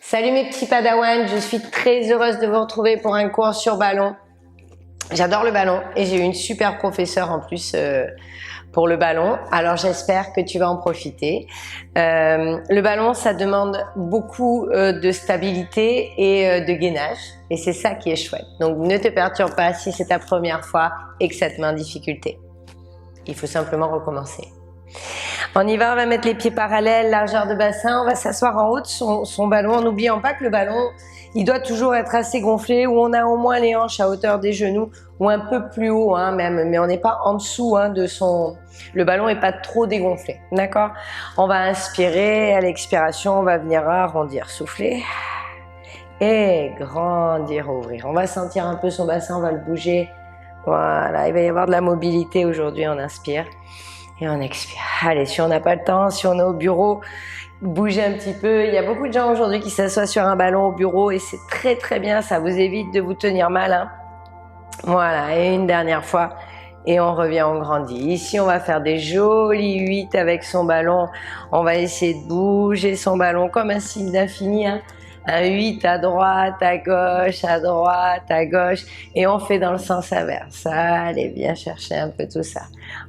Salut mes petits padawans, je suis très heureuse de vous retrouver pour un cours sur ballon. J'adore le ballon et j'ai eu une super professeure en plus pour le ballon. Alors j'espère que tu vas en profiter. Le ballon, ça demande beaucoup de stabilité et de gainage et c'est ça qui est chouette. Donc ne te perturbe pas si c'est ta première fois et que ça te met en difficulté. Il faut simplement recommencer. On y va, on va mettre les pieds parallèles, largeur de bassin, on va s'asseoir en haut de son ballon en n'oubliant pas que le ballon, il doit toujours être assez gonflé, où on a au moins les hanches à hauteur des genoux ou un peu plus haut même, mais on n'est pas en dessous de son... Le ballon n'est pas trop dégonflé, d'accord? On va inspirer, à l'expiration, on va venir arrondir, souffler et grandir, ouvrir. On va sentir un peu son bassin, on va le bouger. Voilà, il va y avoir de la mobilité aujourd'hui, on inspire. Et on expire. Allez, si on n'a pas le temps, si on est au bureau, bougez un petit peu. Il y a beaucoup de gens aujourd'hui qui s'assoient sur un ballon au bureau et c'est très très bien, ça vous évite de vous tenir mal. Voilà, et une dernière fois. Et on revient, on grandit. Ici, on va faire des jolis 8 avec son ballon. On va essayer de bouger son ballon comme un signe d'infini. Un 8 à droite, à gauche, à droite, à gauche. Et on fait dans le sens inverse. Allez, viens chercher un peu tout ça.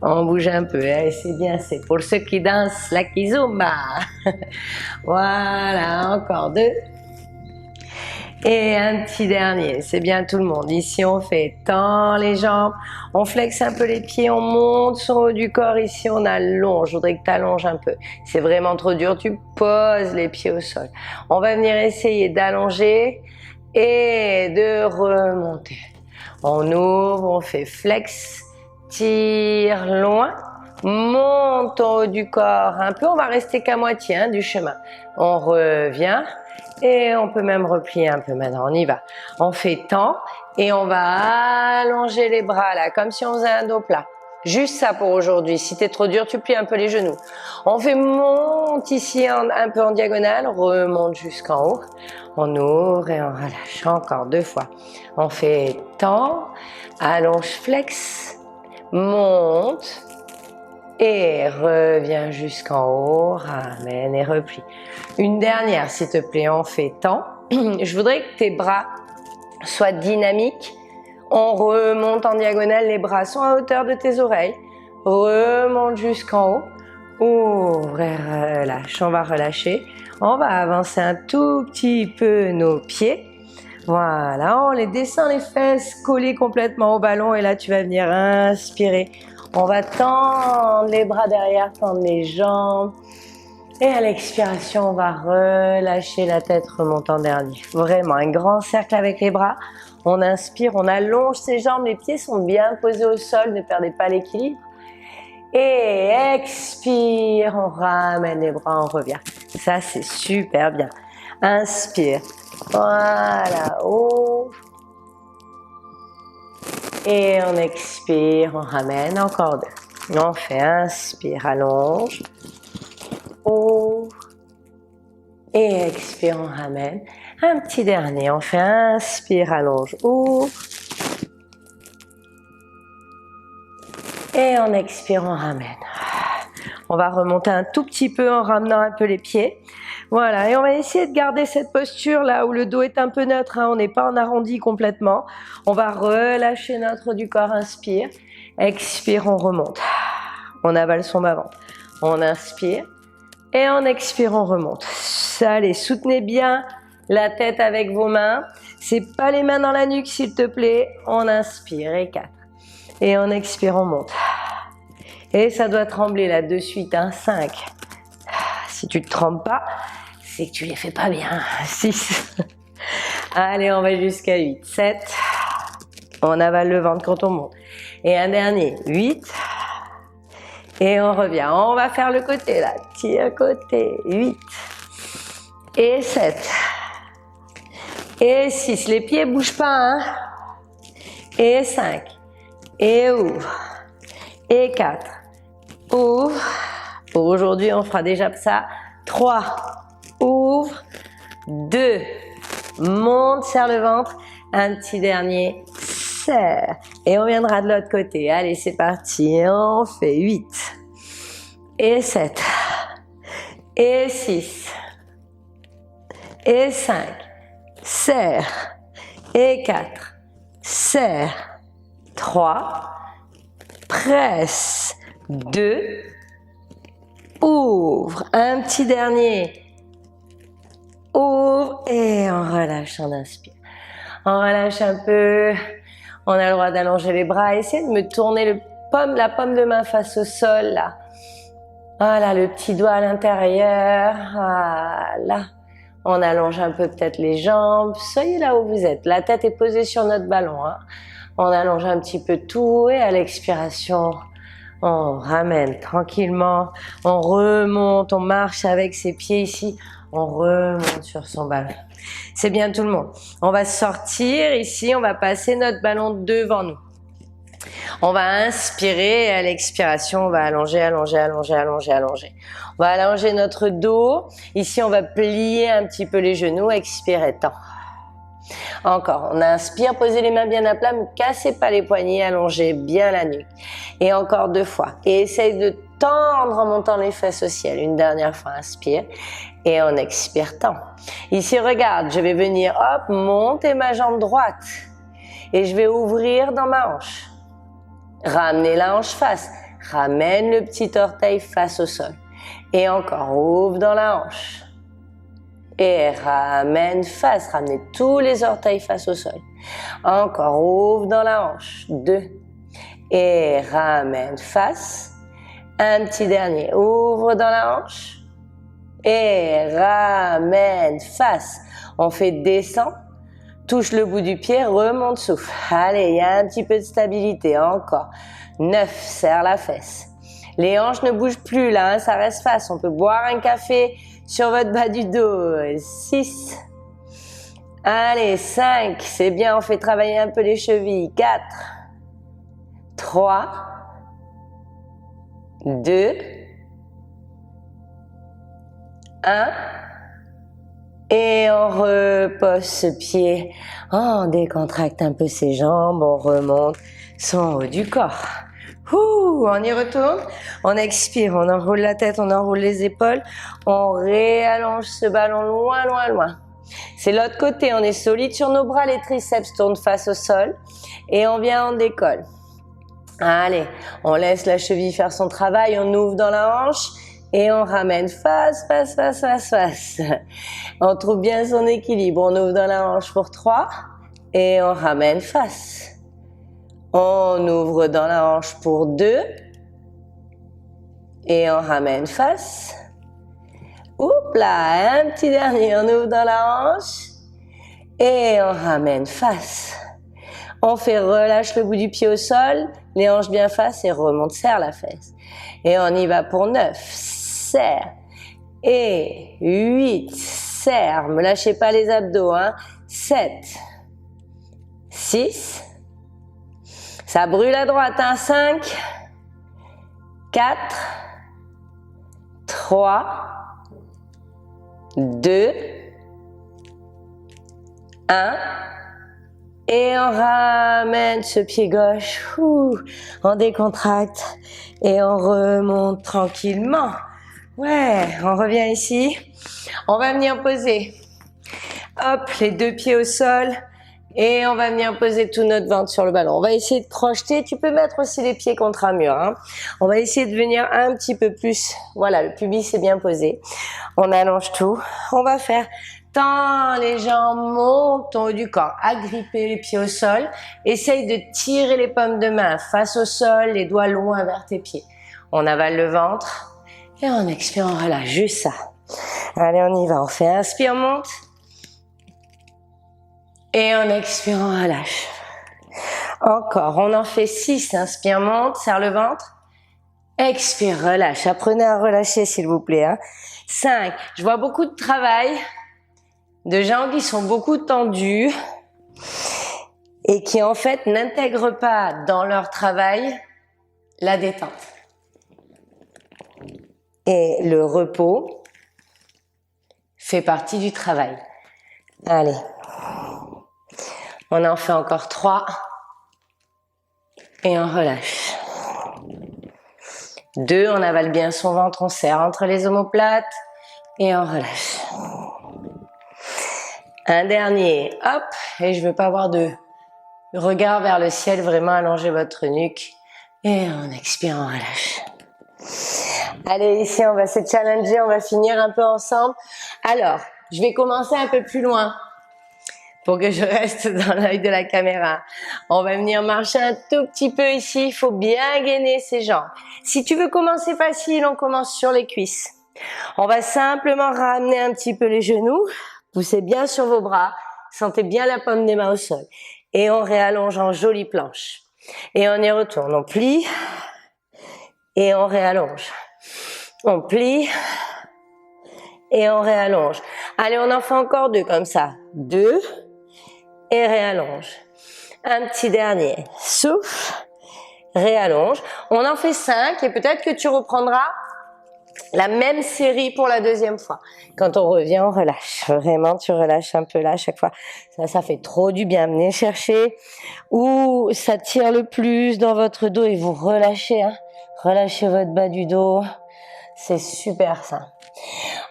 On bouge un peu. Allez, c'est bien, c'est pour ceux qui dansent la kizomba. Voilà, encore 2. Et un petit dernier, c'est bien tout le monde. Ici, on fait tend les jambes, on flexe un peu les pieds, on monte son haut du corps. Ici, on allonge. Je voudrais que tu allonges un peu. C'est vraiment trop dur, tu poses les pieds au sol. On va venir essayer d'allonger et de remonter. On ouvre, on fait flex, tire loin, monte en haut du corps un peu. On va rester qu'à moitié du chemin. On revient. Et on peut même replier un peu maintenant, on y va. On fait tend et on va allonger les bras là, comme si on faisait un dos plat. Juste ça pour aujourd'hui. Si t'es trop dur, tu plies un peu les genoux. On fait monte ici un peu en diagonale, remonte jusqu'en haut. On ouvre et on relâche encore 2 fois. On fait tend, allonge, flex, monte. Et reviens jusqu'en haut, ramène et replie. Une dernière, s'il te plaît, on fait tend. Je voudrais que tes bras soient dynamiques. On remonte en diagonale, les bras sont à hauteur de tes oreilles. Remonte jusqu'en haut. Ouvre et relâche. On va relâcher. On va avancer un tout petit peu nos pieds. Voilà, on les descend les fesses, collées complètement au ballon. Et là, tu vas venir inspirer. On va tendre les bras derrière, tendre les jambes. Et à l'expiration, on va relâcher la tête, remonte en dernier. Vraiment, un grand cercle avec les bras. On inspire, on allonge ses jambes, les pieds sont bien posés au sol, ne perdez pas l'équilibre. Et expire, on ramène les bras, on revient. Ça, c'est super bien. Inspire. Voilà, ouvre. Et on expire, on ramène, encore 2. On fait inspire, allonge, ouvre, et expire, on ramène. Un petit dernier, on fait inspire, allonge, ouvre, et on expire, on ramène. On va remonter un tout petit peu en ramenant un peu les pieds. Voilà, et on va essayer de garder cette posture là où le dos est un peu neutre, on n'est pas en arrondi complètement. On va relâcher notre haut du corps, inspire, expire, on remonte. On avale son bas-ventre. On inspire et on expire, on remonte. Allez, soutenez bien la tête avec vos mains. C'est pas les mains dans la nuque s'il te plaît. On inspire et 4. Et on expire, on monte. Et ça doit trembler là de suite, 5. Si tu ne te trempes pas, c'est que tu les fais pas bien. 6. Allez, on va jusqu'à 8. 7. On avale le ventre quand on monte. Et un dernier, 8. Et on revient. On va faire le côté là. Tire côté. 8. Et 7. Et 6. Les pieds ne bougent pas. Et 5. Et ouvre. Et 4. Ouvre. Pour aujourd'hui, on fera déjà ça. 3. Ouvre. 2. Monte, serre le ventre. Un petit dernier. Serre. Et on viendra de l'autre côté. Allez, c'est parti. On fait 8. Et 7. Et 6. et 5. Serre. Et 4. Serre. 3. Presse. 2. Ouvre. Un petit dernier. Ouvre et on relâche, on inspire. On relâche un peu. On a le droit d'allonger les bras. Essayez de me tourner la paume de main face au sol, là. Voilà, le petit doigt à l'intérieur. Voilà. On allonge un peu peut-être les jambes. Soyez là où vous êtes. La tête est posée sur notre ballon. Hein. On allonge un petit peu tout et à l'expiration, on ramène tranquillement. On remonte, on marche avec ses pieds ici. On remonte sur son ballon. C'est bien tout le monde. On va sortir ici, on va passer notre ballon devant nous. On va inspirer et à l'expiration, on va allonger, allonger, allonger, allonger, allonger. On va allonger notre dos. Ici, on va plier un petit peu les genoux. Expire, tend. Encore, on inspire, posez les mains bien à plat, ne cassez pas les poignets, allongez bien la nuque. Et encore 2 fois. Et essaye de tendre en montant les fesses au ciel. Une dernière fois, inspire. Et on expire, tend. Ici, regarde, je vais venir, hop, monter ma jambe droite. Et je vais ouvrir dans ma hanche. Ramenez la hanche face. Ramène le petit orteil face au sol. Et encore, ouvre dans la hanche. Et ramène face. Ramenez tous les orteils face au sol. Encore, ouvre dans la hanche. 2. Et ramène face. Un petit dernier. Ouvre dans la hanche. Et ramène face. On fait descend. Touche le bout du pied, remonte, souffle. Allez, il y a un petit peu de stabilité. Encore. 9, serre la fesse. Les hanches ne bougent plus là, hein, ça reste face. On peut boire un café sur votre bas du dos. 6. Allez, 5. C'est bien, on fait travailler un peu les chevilles. 4. 3. 2. 1. Et on repose ce pied, on décontracte un peu ses jambes, on remonte son haut du corps. On y retourne, on expire, on enroule la tête, on enroule les épaules, on réallonge ce ballon loin, loin, loin. C'est l'autre côté, on est solide sur nos bras, les triceps tournent face au sol et on vient en décolle. Allez, on laisse la cheville faire son travail, on ouvre dans la hanche. Et on ramène face, face, face, face, face. On trouve bien son équilibre. On ouvre dans la hanche pour 3. Et on ramène face. On ouvre dans la hanche pour 2. Et on ramène face. Oups là, un petit dernier. On ouvre dans la hanche. Et on ramène face. On fait relâche le bout du pied au sol. Les hanches bien face et remonte, serre la fesse. Et on y va pour 9. Serre. Et 8. Serre. Me lâchez pas les abdos. 7. 6. Ça brûle à droite. 5. 4. 3. 2. 1. Et on ramène ce pied gauche. On décontracte. Et on remonte tranquillement. Ouais, on revient ici. On va venir poser, hop, les 2 pieds au sol et on va venir poser tout notre ventre sur le ballon. On va essayer de projeter. Tu peux mettre aussi les pieds contre un mur. Hein. On va essayer de venir un petit peu plus. Voilà, le pubis est bien posé. On allonge tout. On va faire tends les jambes, monte ton haut du corps. Agrippez les pieds au sol. Essaye de tirer les paumes de main face au sol, les doigts loin vers tes pieds. On avale le ventre. Et on expire, on relâche, juste ça. Allez, on y va, on fait inspire, monte. Et on expire, on relâche. Encore, on en fait 6, inspire, monte, serre le ventre. Expire, relâche. Apprenez à relâcher, s'il vous plaît. 5, je vois beaucoup de travail, de gens qui sont beaucoup tendus et qui en fait n'intègrent pas dans leur travail la détente. Et le repos fait partie du travail. Allez. On en fait encore 3. Et on relâche. 2, on avale bien son ventre, on serre entre les omoplates. Et on relâche. Un dernier, hop, et je veux pas avoir de regard vers le ciel, vraiment allongez votre nuque. Et on expire, on relâche. Allez, ici, on va se challenger, on va finir un peu ensemble. Alors, je vais commencer un peu plus loin pour que je reste dans l'œil de la caméra. On va venir marcher un tout petit peu ici, il faut bien gainer ses jambes. Si tu veux commencer facile, on commence sur les cuisses. On va simplement ramener un petit peu les genoux, poussez bien sur vos bras, sentez bien la paume des mains au sol. Et on réallonge en jolie planche. Et on y retourne, on plie et on réallonge. On plie et on réallonge. Allez, on en fait encore deux comme ça. 2 et réallonge. Un petit dernier. Souffle, réallonge. On en fait 5 et peut-être que tu reprendras la même série pour la deuxième fois. Quand on revient, on relâche. Vraiment, tu relâches un peu là à chaque fois. Ça fait trop du bien. Venez chercher où ça tire le plus dans votre dos et vous relâchez. Hein. Relâchez votre bas du dos. C'est super ça.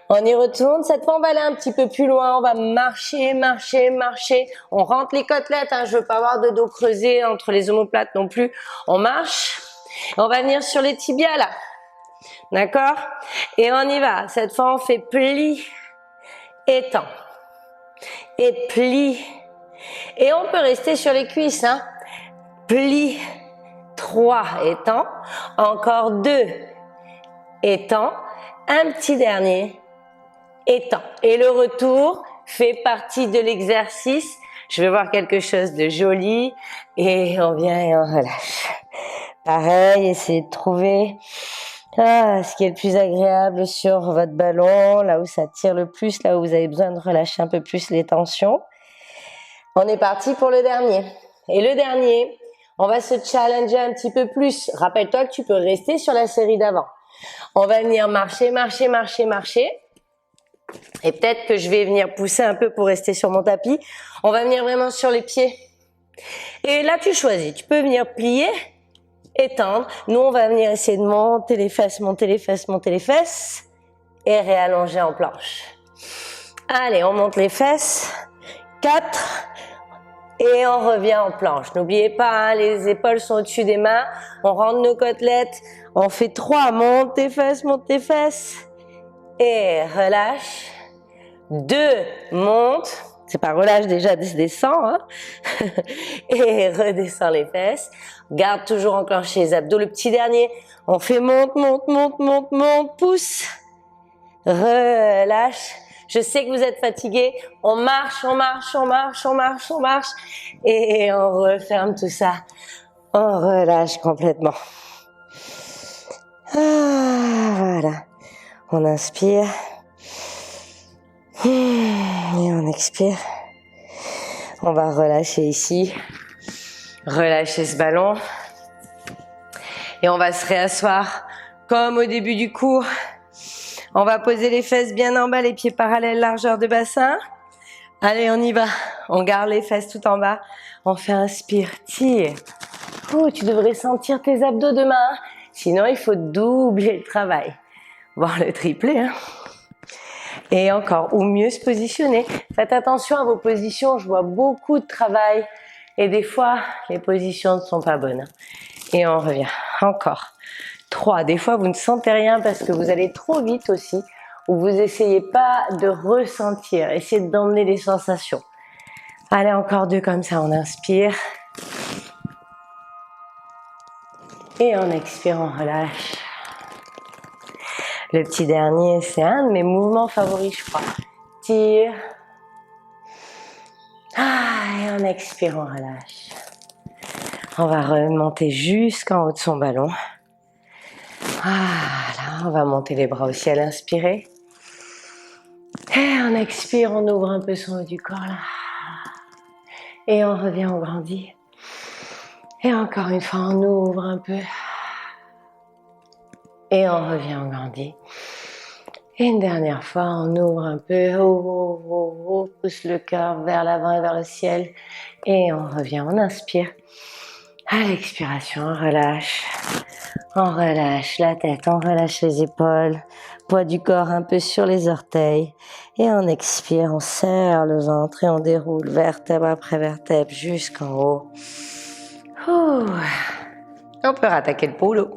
On y retourne. Cette fois, on va aller un petit peu plus loin. On va marcher, marcher, marcher. On rentre les côtelettes. Hein. Je veux pas avoir de dos creusé entre les omoplates non plus. On marche. On va venir sur les tibias là. D'accord? Et on y va. Cette fois, on fait pli, étend. Et pli. Et on peut rester sur les cuisses. Hein. Pli, 3, étend. Encore 2, étend. Un petit dernier, étend. Et le retour fait partie de l'exercice. Je vais voir quelque chose de joli. Et on vient et on relâche. Pareil, essayez de trouver ce qui est le plus agréable sur votre ballon, là où ça tire le plus, là où vous avez besoin de relâcher un peu plus les tensions. On est parti pour le dernier. Et le dernier, on va se challenger un petit peu plus. Rappelle-toi que tu peux rester sur la série d'avant. On va venir marcher, marcher, marcher, marcher. Et peut-être que je vais venir pousser un peu pour rester sur mon tapis. On va venir vraiment sur les pieds. Et là, tu choisis. Tu peux venir plier, étendre. Nous, on va venir essayer de monter les fesses, monter les fesses, monter les fesses et réallonger en planche. Allez, on monte les fesses. 4 et on revient en planche. N'oubliez pas, hein, les épaules sont au-dessus des mains. On rentre nos côtelettes. On fait 3. Monte tes fesses et relâche. 2, monte. C'est pas relâche déjà, descend. Hein. Et redescend les fesses. Garde toujours enclenché les abdos. Le petit dernier, on fait monte, monte, monte, monte, monte, pousse. Relâche. Je sais que vous êtes fatigués. On marche, on marche, on marche, on marche, on marche. Et on referme tout ça. On relâche complètement. Voilà. On inspire. Et on expire. On va relâcher ici. Relâcher ce ballon. Et on va se réasseoir comme au début du cours. On va poser les fesses bien en bas, les pieds parallèles, largeur de bassin. Allez, on y va. On garde les fesses tout en bas. On fait inspire, tire. Tu devrais sentir tes abdos demain. Sinon, il faut doubler le travail. Voire le tripler. Hein. Et encore, ou mieux se positionner. Faites attention à vos positions. Je vois beaucoup de travail. Et des fois, les positions ne sont pas bonnes. Et on revient. Encore. 3. Des fois, vous ne sentez rien parce que vous allez trop vite aussi. Ou vous essayez pas de ressentir. Essayez d'emmener les sensations. Allez, encore 2 comme ça. On inspire. Et on expire, on relâche. Le petit dernier, c'est un de mes mouvements favoris, je crois. Tire. Et on expire, on relâche. On va remonter jusqu'en haut de son ballon. Voilà, on va monter les bras au ciel, inspirer. Et on expire, on ouvre un peu son haut du corps là. Et on revient, on grandit. Et encore une fois, on ouvre un peu. Et on revient, on grandit. Et une dernière fois, on ouvre un peu, on pousse le cœur vers l'avant et vers le ciel. Et on revient, on inspire. À l'expiration, on relâche. On relâche la tête, on relâche les épaules, poids du corps un peu sur les orteils. Et on expire, on serre le ventre et on déroule vertèbre après vertèbre jusqu'en haut. Ouh. On peut rattaquer le polo.